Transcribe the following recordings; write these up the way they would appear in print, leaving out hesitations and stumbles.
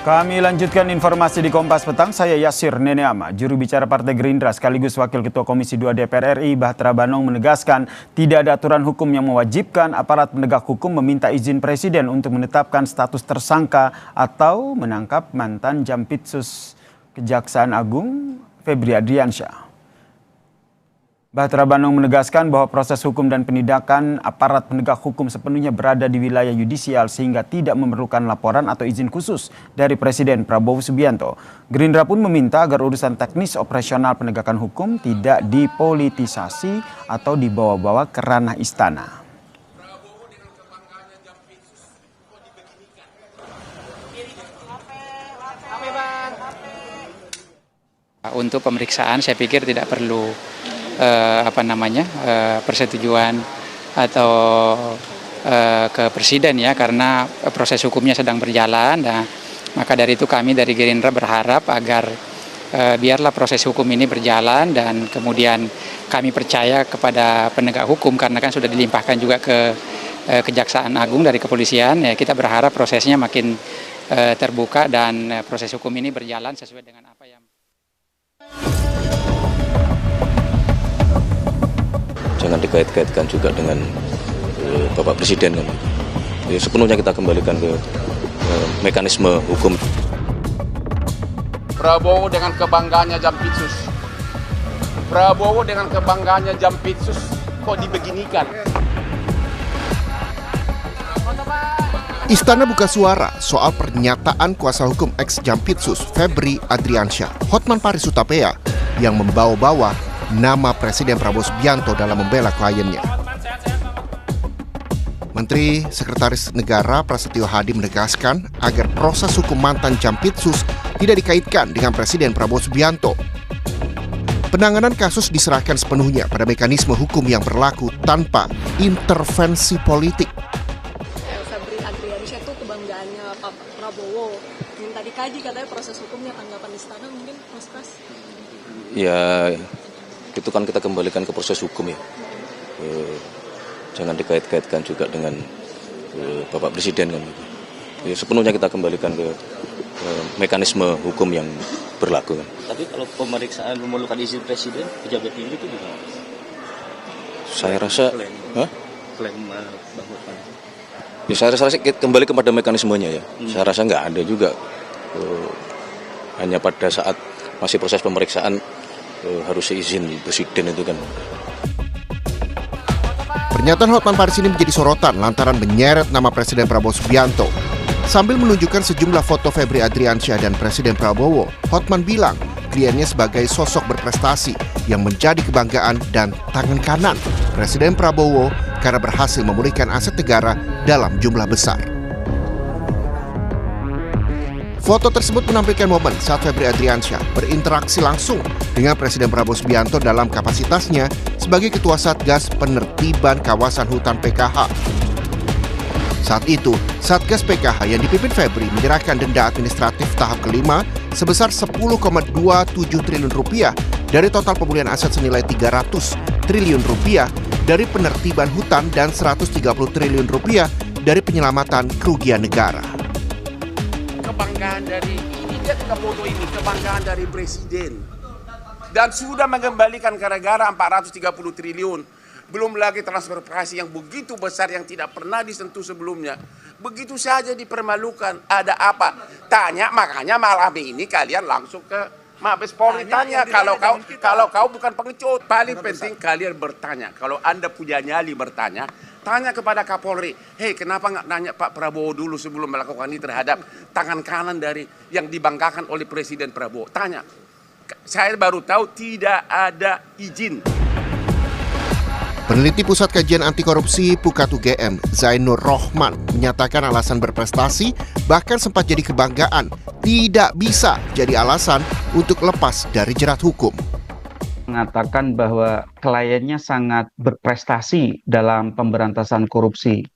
Kami lanjutkan informasi di Kompas Petang, saya Yasir Neneama. Juru bicara Partai Gerindra sekaligus Wakil Ketua Komisi 2 DPR RI Bahtera Banong menegaskan tidak ada aturan hukum yang mewajibkan aparat penegak hukum meminta izin Presiden untuk menetapkan status tersangka atau menangkap mantan Jampitsus Kejaksaan Agung Febri Adriansyah. Bahtera Banong menegaskan bahwa proses hukum dan penindakan aparat penegak hukum sepenuhnya berada di wilayah yudisial sehingga tidak memerlukan laporan atau izin khusus dari Presiden Prabowo Subianto. Gerindra pun meminta agar urusan teknis operasional penegakan hukum tidak dipolitisasi atau dibawa-bawa ke ranah istana. Untuk pemeriksaan saya pikir tidak perlu persetujuan atau ke Presiden ya, karena proses hukumnya sedang berjalan. Nah, maka dari itu kami dari Gerindra berharap agar biarlah proses hukum ini berjalan dan kemudian kami percaya kepada penegak hukum karena kan sudah dilimpahkan juga ke Kejaksaan Agung dari kepolisian. Ya, kita berharap prosesnya makin terbuka dan proses hukum ini berjalan sesuai dengan apa yang jangan dikait-kaitkan juga dengan Bapak Presiden kan. Ya, sepenuhnya kita kembalikan ke mekanisme hukum. Prabowo dengan kebanggaannya Jampitsus. Prabowo dengan kebanggaannya Jampitsus kok dibeginikan. Istana buka suara soal pernyataan kuasa hukum ex Jampitsus Febri Adriansyah, Hotman Paris Hutapea, yang membawa-bawa nama Presiden Prabowo Subianto dalam membela kliennya. Menteri Sekretaris Negara Prasetyo Hadi menegaskan agar proses hukum mantan Jampitsus tidak dikaitkan dengan Presiden Prabowo Subianto. Penanganan kasus diserahkan sepenuhnya pada mekanisme hukum yang berlaku tanpa intervensi politik. Febri Adriansyah itu kebanggaannya Pak Prabowo. Minta dikaji katanya proses hukumnya, tanggapan istana mungkin Mas Pras? Ya, itu kan kita kembalikan ke proses hukum ya. Jangan dikait-kaitkan juga dengan Bapak Presiden kan. Ya, sepenuhnya kita kembalikan ke mekanisme hukum yang berlaku kan. Tapi kalau pemeriksaan memerlukan izin Presiden, pejabat tinggi itu gimana? Saya rasa, Klaim Bang Hotman. Ya saya rasa kembali kepada mekanismenya ya. Saya rasa nggak ada juga. Hanya pada saat masih proses pemeriksaan harus izin Presiden itu kan. Pernyataan Hotman Paris ini menjadi sorotan lantaran menyeret nama Presiden Prabowo Subianto. Sambil menunjukkan sejumlah foto Febri Adriansyah dan Presiden Prabowo, Hotman bilang kliennya sebagai sosok berprestasi yang menjadi kebanggaan dan tangan kanan Presiden Prabowo karena berhasil memulihkan aset negara dalam jumlah besar. Foto tersebut menampilkan momen saat Febri Adriansyah berinteraksi langsung dengan Presiden Prabowo Subianto dalam kapasitasnya sebagai Ketua Satgas Penertiban Kawasan Hutan PKH. Saat itu, Satgas PKH yang dipimpin Febri menyerahkan denda administratif tahap kelima sebesar 10,27 triliun rupiah dari total pemulihan aset senilai 300 triliun rupiah dari penertiban hutan dan 130 triliun rupiah dari penyelamatan kerugian negara. Kebanggaan dari ini, dia tidak foto ini, kebanggaan dari Presiden. Dan sudah mengembalikan ke negara 430 triliun. Belum lagi transfer prasi yang begitu besar yang tidak pernah disentuh sebelumnya. Begitu saja dipermalukan. Ada apa? Tanya, makanya malam ini kalian langsung ke Mabes Polri tanya. Kalau kau bukan pengecut, paling penting kalian bertanya. Kalau Anda punya nyali bertanya, tanya kepada Kapolri. Hei, kenapa nggak nanya Pak Prabowo dulu sebelum melakukan ini terhadap tangan kanan dari yang dibanggakan oleh Presiden Prabowo? Tanya. Saya baru tahu tidak ada izin. Peneliti Pusat Kajian Anti Korupsi Pukat UGM, Zainur Rohman, menyatakan alasan berprestasi bahkan sempat jadi kebanggaan, tidak bisa jadi alasan untuk lepas dari jerat hukum. Mengatakan bahwa kliennya sangat berprestasi dalam pemberantasan korupsi,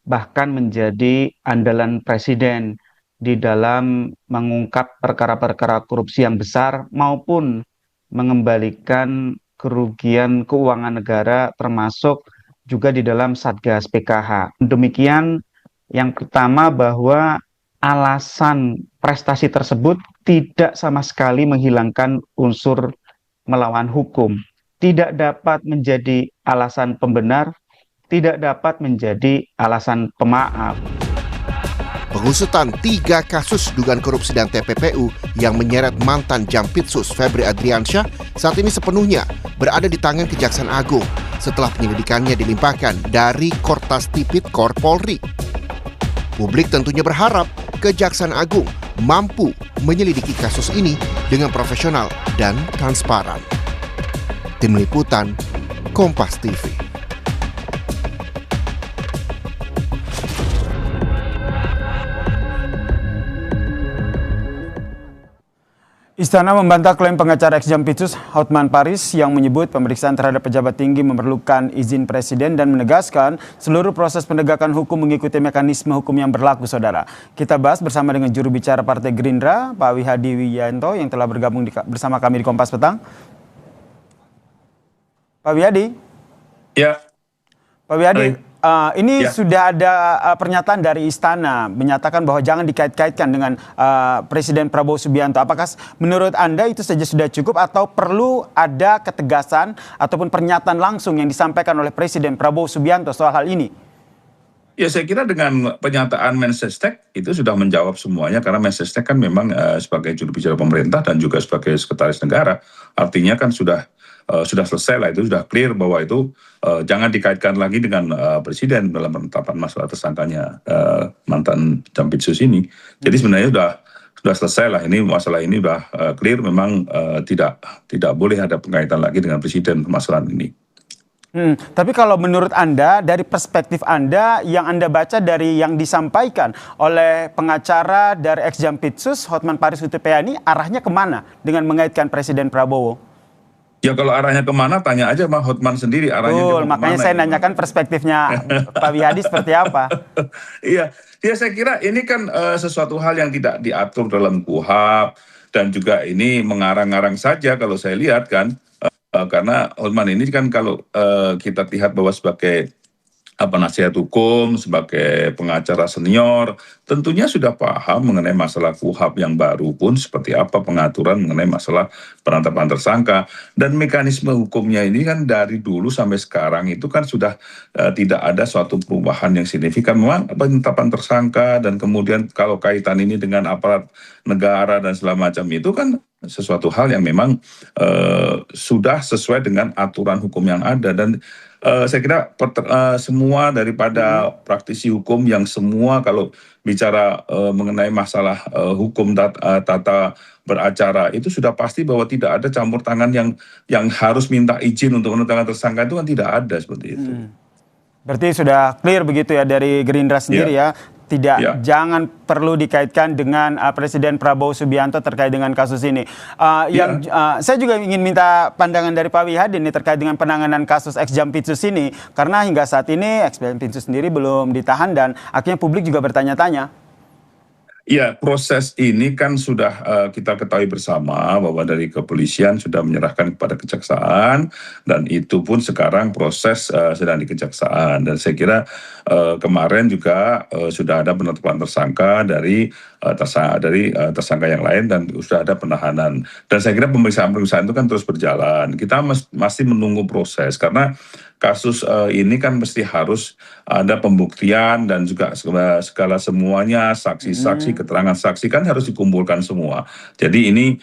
bahkan menjadi andalan Presiden di dalam mengungkap perkara-perkara korupsi yang besar maupun mengembalikan kerugian keuangan negara termasuk juga di dalam Satgas PKH. Demikian, yang pertama bahwa alasan prestasi tersebut tidak sama sekali menghilangkan unsur melawan hukum, tidak dapat menjadi alasan pembenar, tidak dapat menjadi alasan pemaaf. Pengusutan 3 kasus dugaan korupsi dan TPPU yang menyeret mantan Jampitsus Febri Adriansyah saat ini sepenuhnya berada di tangan Kejaksaan Agung setelah penyelidikannya dilimpahkan dari Kortas Tipikor Polri. Publik tentunya berharap Kejaksaan Agung mampu menyelidiki kasus ini dengan profesional dan transparan. Tim Liputan, Kompas TV. Istana membantah klaim pengacara ex-Jampitsus Hotman Paris yang menyebut pemeriksaan terhadap pejabat tinggi memerlukan izin presiden dan menegaskan seluruh proses penegakan hukum mengikuti mekanisme hukum yang berlaku, saudara. Kita bahas bersama dengan juru bicara Partai Gerindra, Pak Wihadi Wijayanto yang telah bergabung bersama kami di Kompas Petang. Pak Wihadi? Ya. Pak Wihadi, ini Ya. sudah ada pernyataan dari Istana menyatakan bahwa jangan dikait-kaitkan dengan Presiden Prabowo Subianto. Apakah menurut Anda itu saja sudah cukup atau perlu ada ketegasan ataupun pernyataan langsung yang disampaikan oleh Presiden Prabowo Subianto soal hal ini? Ya, saya kira dengan pernyataan Mensesnek itu sudah menjawab semuanya, karena Mensesnek kan memang sebagai juru bicara pemerintah dan juga sebagai sekretaris negara, artinya kan sudah selesai lah, itu sudah clear bahwa itu jangan dikaitkan lagi dengan presiden dalam penetapan masalah tersangkanya mantan Jampitsus ini. Jadi sebenarnya sudah selesai lah, ini masalah ini sudah clear, memang tidak boleh ada pengkaitan lagi dengan presiden permasalahan ini. Tapi kalau menurut Anda, dari perspektif Anda, yang Anda baca dari yang disampaikan oleh pengacara dari ex-Jampitsus Hotman Paris Hutapea ini, arahnya kemana dengan mengaitkan Presiden Prabowo? Ya, kalau arahnya kemana, tanya aja sama Hotman sendiri arahnya. Betul, makanya saya nanyakan perspektifnya Pak Wihadi seperti apa. Iya, saya kira ini kan sesuatu hal yang tidak diatur dalam KUHP, dan juga ini mengarang-arang saja kalau saya lihat kan, karena Hotman ini kan kalau kita lihat bahwa sebagai penasihat hukum, sebagai pengacara senior, tentunya sudah paham mengenai masalah KUHP yang baru pun seperti apa pengaturan mengenai masalah penetapan tersangka. Dan mekanisme hukumnya ini kan dari dulu sampai sekarang itu kan sudah tidak ada suatu perubahan yang signifikan. Memang penetapan tersangka dan kemudian kalau kaitan ini dengan aparat negara dan segala macam itu kan sesuatu hal yang memang sudah sesuai dengan aturan hukum yang ada. Dan saya kira semua daripada praktisi hukum yang semua kalau bicara mengenai masalah hukum tata beracara itu sudah pasti bahwa tidak ada campur tangan yang harus minta izin untuk menetapkan tersangka, itu kan tidak ada seperti itu. Berarti sudah clear begitu ya dari Gerindra sendiri ya. Jangan perlu dikaitkan dengan Presiden Prabowo Subianto terkait dengan kasus ini. Saya juga ingin minta pandangan dari Pak Wihadi ini terkait dengan penanganan kasus ex-Jampitsus ini, karena hingga saat ini ex-Jampitsus sendiri belum ditahan dan akhirnya publik juga bertanya-tanya. Ya, proses ini kan sudah kita ketahui bersama bahwa dari kepolisian sudah menyerahkan kepada kejaksaan, dan itu pun sekarang proses sedang di kejaksaan. Dan saya kira kemarin juga sudah ada penetapan tersangka dari tersangka yang lain, dan sudah ada penahanan. Dan saya kira pemeriksaan itu kan terus berjalan. Kita masih menunggu proses, karena kasus ini kan mesti harus ada pembuktian dan juga segala semuanya, saksi-saksi, keterangan saksi kan harus dikumpulkan semua. Jadi ini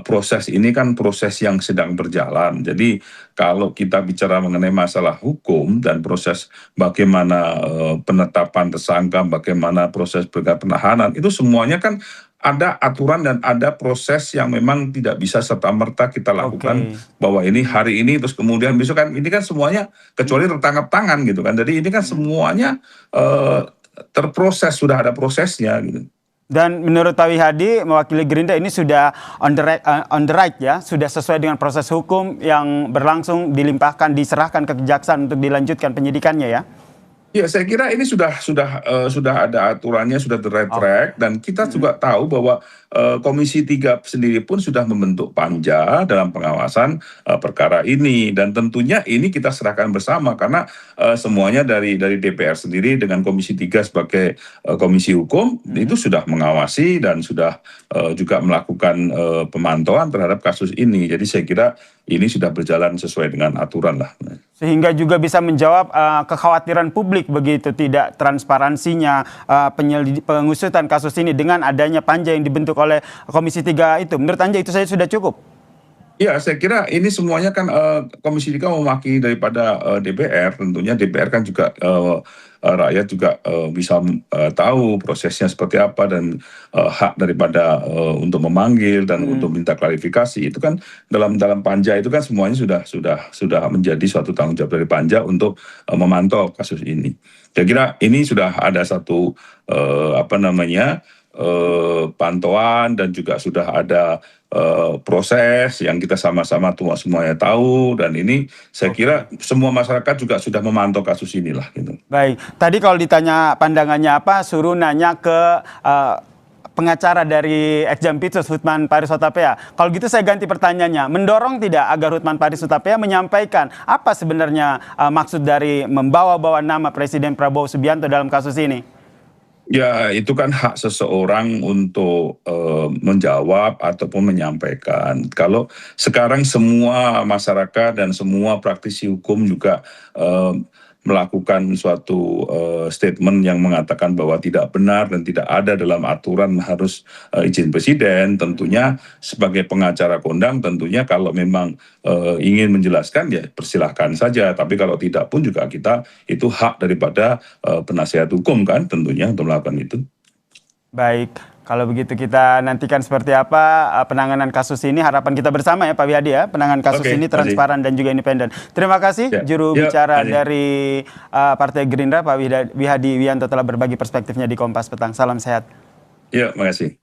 proses ini kan proses yang sedang berjalan. Jadi kalau kita bicara mengenai masalah hukum dan proses bagaimana penetapan tersangka, bagaimana proses penahanan, itu semuanya kan ada aturan dan ada proses yang memang tidak bisa serta-merta kita lakukan bahwa ini hari ini terus kemudian besok kan, ini kan semuanya kecuali tertangkap tangan gitu kan. Jadi ini kan semuanya terproses, sudah ada prosesnya gitu. Dan menurut Pak Wihadi, mewakili Gerindra, ini sudah on the right ya, sudah sesuai dengan proses hukum yang berlangsung, dilimpahkan, diserahkan ke kejaksaan untuk dilanjutkan penyidikannya ya? Ya, saya kira ini sudah ada aturannya, sudah the right track, dan kita juga tahu bahwa Komisi 3 sendiri pun sudah membentuk panja dalam pengawasan perkara ini, dan tentunya ini kita serahkan bersama karena semuanya dari DPR sendiri dengan Komisi 3 sebagai komisi hukum itu sudah mengawasi dan sudah juga melakukan pemantauan terhadap kasus ini. Jadi saya kira ini sudah berjalan sesuai dengan aturan lah. Sehingga juga bisa menjawab kekhawatiran publik begitu, tidak transparansinya pengusutan kasus ini dengan adanya panja yang dibentuk oleh Komisi 3 itu. Menurut Anda itu saja sudah cukup? Ya, saya kira ini semuanya kan Komisi 3 mewakili daripada DPR. Tentunya DPR kan juga rakyat juga bisa tahu prosesnya seperti apa, dan hak daripada untuk memanggil dan untuk minta klarifikasi itu kan dalam panja itu kan semuanya sudah menjadi suatu tanggung jawab dari panja untuk memantau kasus ini. Saya kira ini sudah ada satu pantauan, dan juga sudah ada proses yang kita sama-sama semuanya tahu, dan ini saya kira semua masyarakat juga sudah memantau kasus inilah gitu. Baik, tadi kalau ditanya pandangannya apa, suruh nanya ke pengacara dari Ekjampitsus Hutman Paris Hutapea. Kalau gitu saya ganti pertanyaannya, mendorong tidak agar Hutman Paris Hutapea menyampaikan apa sebenarnya maksud dari membawa-bawa nama Presiden Prabowo Subianto dalam kasus ini? Ya, itu kan hak seseorang untuk menjawab ataupun menyampaikan. Kalau sekarang semua masyarakat dan semua praktisi hukum juga melakukan suatu statement yang mengatakan bahwa tidak benar dan tidak ada dalam aturan harus izin presiden, tentunya sebagai pengacara kondang tentunya kalau memang ingin menjelaskan ya persilahkan saja, tapi kalau tidak pun juga kita itu hak daripada penasihat hukum kan tentunya untuk melakukan itu. Baik, kalau begitu kita nantikan seperti apa penanganan kasus ini. Harapan kita bersama ya Pak Wihadi ya, penanganan kasus ini transparan dan juga independen. Terima kasih juru bicara dari Partai Gerindra Pak Wihadi Wianto telah berbagi perspektifnya di Kompas Petang. Salam sehat. Ya, makasih.